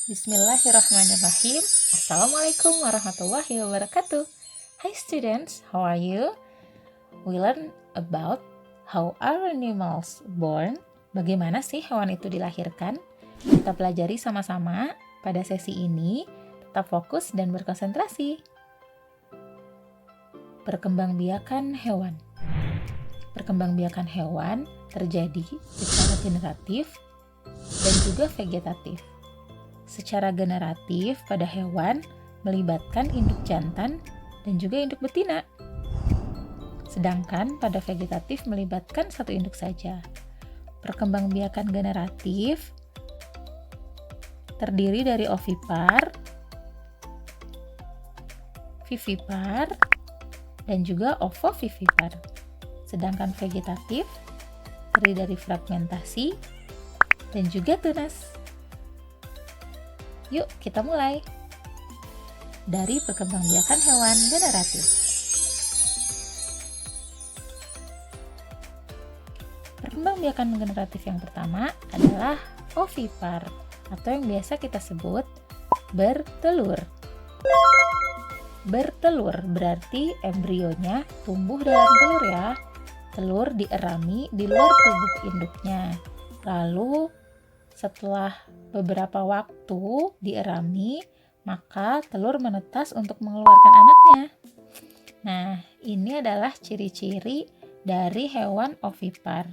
Bismillahirrahmanirrahim. Assalamualaikum warahmatullahi wabarakatuh. Hi students, how are you? We learn about how are animals born. Bagaimana sih hewan itu dilahirkan? Kita pelajari sama-sama pada sesi ini. Tetap fokus dan berkonsentrasi. Perkembangbiakan hewan. Perkembangbiakan hewan terjadi secara generatif dan juga vegetatif. Secara generatif pada hewan melibatkan induk jantan dan juga induk betina. Sedangkan pada vegetatif melibatkan satu induk saja. Perkembangbiakan generatif terdiri dari ovipar, vivipar, dan juga ovovivipar. Sedangkan vegetatif terdiri dari fragmentasi dan juga tunas. Yuk kita mulai dari perkembangbiakan hewan generatif. Perkembangbiakan generatif yang pertama adalah ovipar atau yang biasa kita sebut bertelur. Bertelur berarti embrionya tumbuh dalam telur ya. Telur dierami di luar tubuh induknya. Lalu setelah beberapa waktu dierami, maka telur menetas untuk mengeluarkan anaknya. Nah, ini adalah ciri-ciri dari hewan ovipar.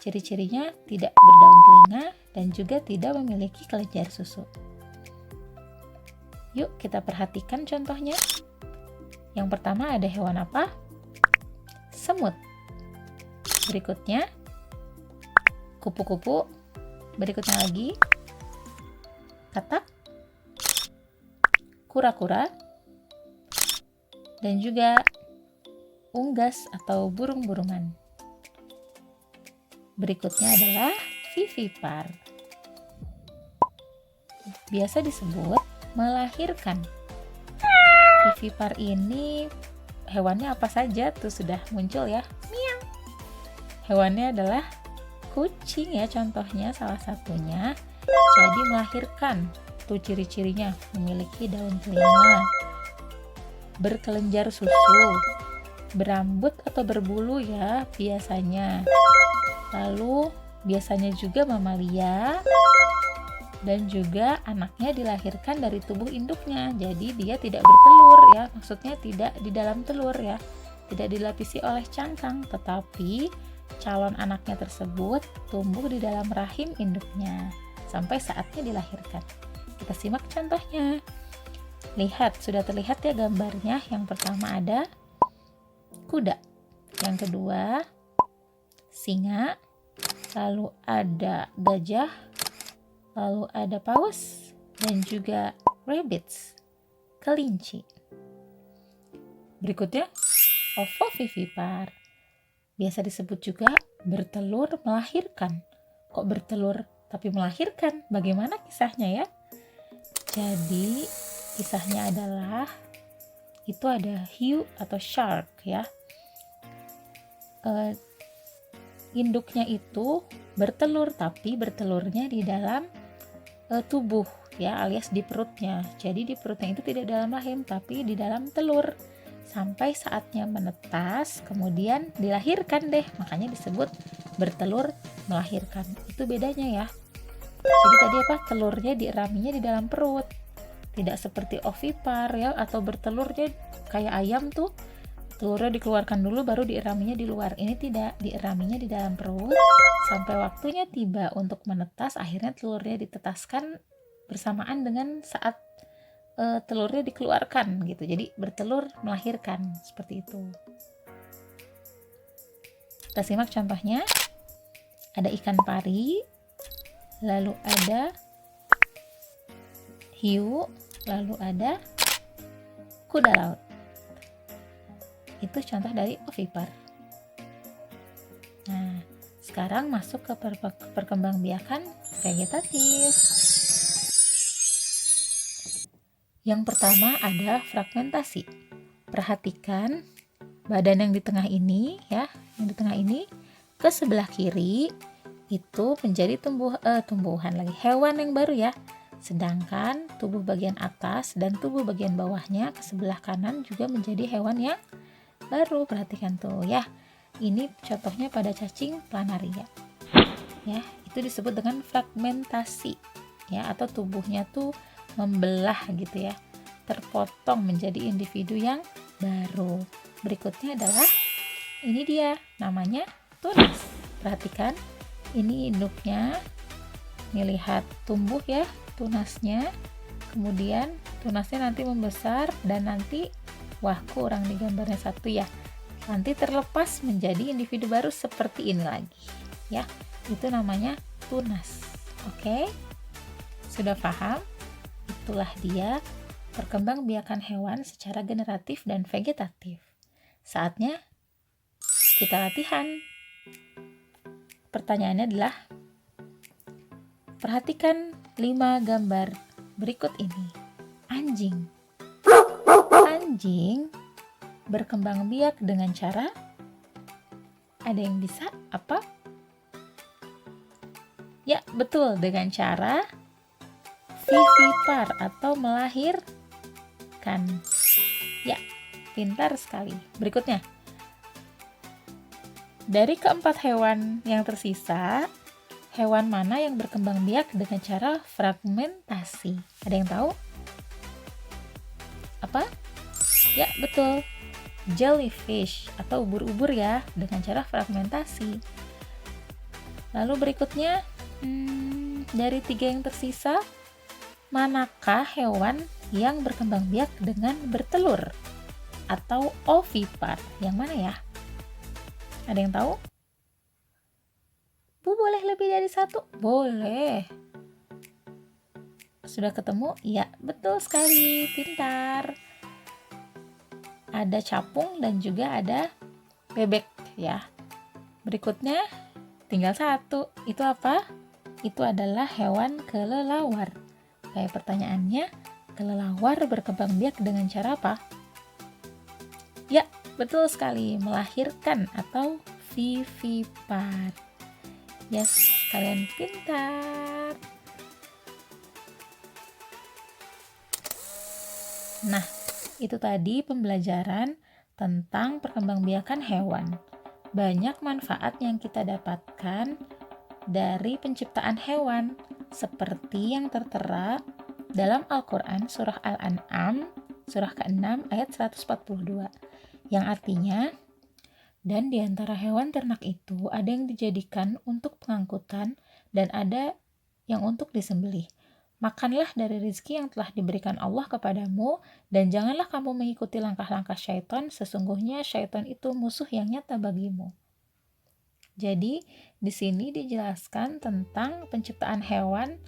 Ciri-cirinya tidak berdaun telinga dan juga tidak memiliki kelenjar susu. Yuk kita perhatikan contohnya. Yang pertama ada hewan apa? Semut. Berikutnya, kupu-kupu. Berikutnya lagi, katak, kura-kura, dan juga unggas atau burung-burungan. Berikutnya adalah vivipar. Biasa disebut melahirkan. Vivipar ini hewannya apa saja tuh sudah muncul ya. Miau. Hewannya adalah kucing ya, contohnya salah satunya. Jadi melahirkan, tuh ciri-cirinya memiliki daun telinga, berkelenjar susu, berambut atau berbulu ya biasanya. Lalu biasanya juga mamalia dan juga anaknya dilahirkan dari tubuh induknya. Jadi dia tidak bertelur ya, maksudnya tidak di dalam telur ya, tidak dilapisi oleh cangkang, tetapi calon anaknya tersebut tumbuh di dalam rahim induknya sampai saatnya dilahirkan. Kita simak contohnya. Lihat, sudah terlihat ya gambarnya. Yang pertama ada kuda, yang kedua singa, lalu ada gajah, lalu ada paus, dan juga rabbits, kelinci. Berikutnya ovovivipar. Biasa disebut juga bertelur melahirkan. Kok bertelur tapi melahirkan? Bagaimana kisahnya ya? Jadi kisahnya adalah itu ada hiu atau shark ya. Induknya itu bertelur tapi bertelurnya di dalam tubuh ya, alias di perutnya. Jadi di perutnya itu tidak dalam rahim tapi di dalam telur. Sampai saatnya menetas, kemudian dilahirkan deh. Makanya disebut bertelur melahirkan. Itu bedanya ya. Jadi tadi apa? Telurnya dieraminya di dalam perut. Tidak seperti ovipar ya, atau bertelurnya kayak ayam tuh. Telurnya dikeluarkan dulu baru dieraminya di luar. Ini tidak, dieraminya di dalam perut. Sampai waktunya tiba untuk menetas, akhirnya telurnya ditetaskan bersamaan dengan saat telurnya dikeluarkan gitu. Jadi bertelur melahirkan seperti itu. Kita simak contohnya. Ada ikan pari, lalu ada hiu, lalu ada kuda laut. Itu contoh dari ovipar. Nah, sekarang masuk ke perkembangbiakan vegetatif. Yang pertama ada fragmentasi. Perhatikan badan yang di tengah ini ya, yang di tengah ini ke sebelah kiri itu menjadi tumbuhan lagi, hewan yang baru ya. Sedangkan tubuh bagian atas dan tubuh bagian bawahnya ke sebelah kanan juga menjadi hewan yang baru. Perhatikan tuh ya. Ini contohnya pada cacing planaria. Ya, itu disebut dengan fragmentasi. Ya, atau tubuhnya tuh membelah gitu ya. Terpotong menjadi individu yang baru. Berikutnya adalah ini dia, namanya tunas. Perhatikan, ini induknya. Nih lihat, tumbuh ya tunasnya. Kemudian tunasnya nanti membesar dan nanti, wah kurang di gambarnya satu ya. Nanti terlepas menjadi individu baru seperti ini lagi. Ya, itu namanya tunas. Oke? Sudah paham? Itulah dia perkembangbiakan hewan secara generatif dan vegetatif. Saatnya kita latihan. Pertanyaannya adalah, perhatikan 5 gambar berikut ini. Anjing. Anjing berkembang biak dengan cara, ada yang bisa apa? Ya, betul, dengan cara vivipar atau melahirkan. Ya, pintar sekali. Berikutnya, dari keempat hewan yang tersisa, hewan mana yang berkembang biak dengan cara fragmentasi? Ada yang tahu? Apa? Ya, betul. Jellyfish atau ubur-ubur ya, dengan cara fragmentasi. Lalu berikutnya, dari 3 yang tersisa, manakah hewan yang berkembang biak dengan bertelur atau ovipar? Yang mana ya? Ada yang tahu? Bu, boleh lebih dari 1? Boleh. Sudah ketemu? Ya, betul sekali. Pintar. Ada capung dan juga ada bebek ya. Berikutnya tinggal 1. Itu apa? Itu adalah hewan kelelawar. Kayak pertanyaannya, kelelawar berkembang biak dengan cara apa? Ya, betul sekali, melahirkan atau vivipar. Yes, kalian pintar. Nah, itu tadi pembelajaran tentang perkembangbiakan hewan. Banyak manfaat yang kita dapatkan dari penciptaan hewan, seperti yang tertera dalam Al-Quran surah Al-An'am surah ke-6 ayat 142, yang artinya, dan di antara hewan ternak itu ada yang dijadikan untuk pengangkutan dan ada yang untuk disembelih. Makanlah dari rezeki yang telah diberikan Allah kepadamu, dan janganlah kamu mengikuti langkah-langkah syaitan, sesungguhnya syaitan itu musuh yang nyata bagimu. Jadi, di sini dijelaskan tentang penciptaan hewan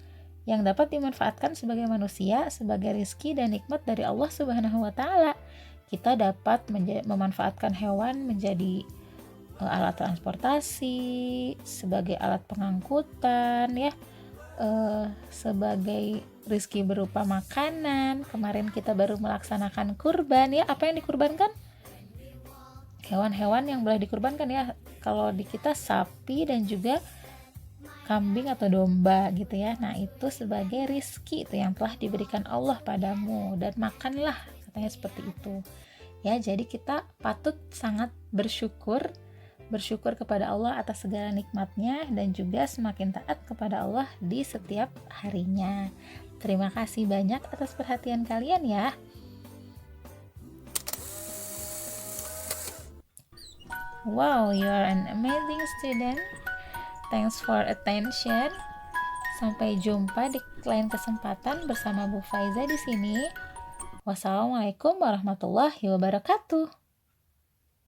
yang dapat dimanfaatkan sebagai manusia, sebagai rezeki dan nikmat dari Allah Subhanahu wa Ta'ala. Kita dapat memanfaatkan hewan menjadi alat transportasi, sebagai alat pengangkutan, ya, sebagai rezeki berupa makanan. Kemarin kita baru melaksanakan kurban, ya. Apa yang dikurbankan? Hewan-hewan yang boleh dikurbankan, ya. Kalau di kita sapi dan juga kambing atau domba gitu ya. Nah, itu sebagai rizki itu yang telah diberikan Allah padamu, dan makanlah, katanya seperti itu. Ya, jadi kita patut sangat bersyukur kepada Allah atas segala nikmatnya, dan juga semakin taat kepada Allah di setiap harinya. Terima kasih banyak atas perhatian kalian ya. Wow, you are an amazing student. Thanks for attention. Sampai jumpa di lain kesempatan bersama Bu Faiza di sini. Wassalamualaikum warahmatullahi wabarakatuh.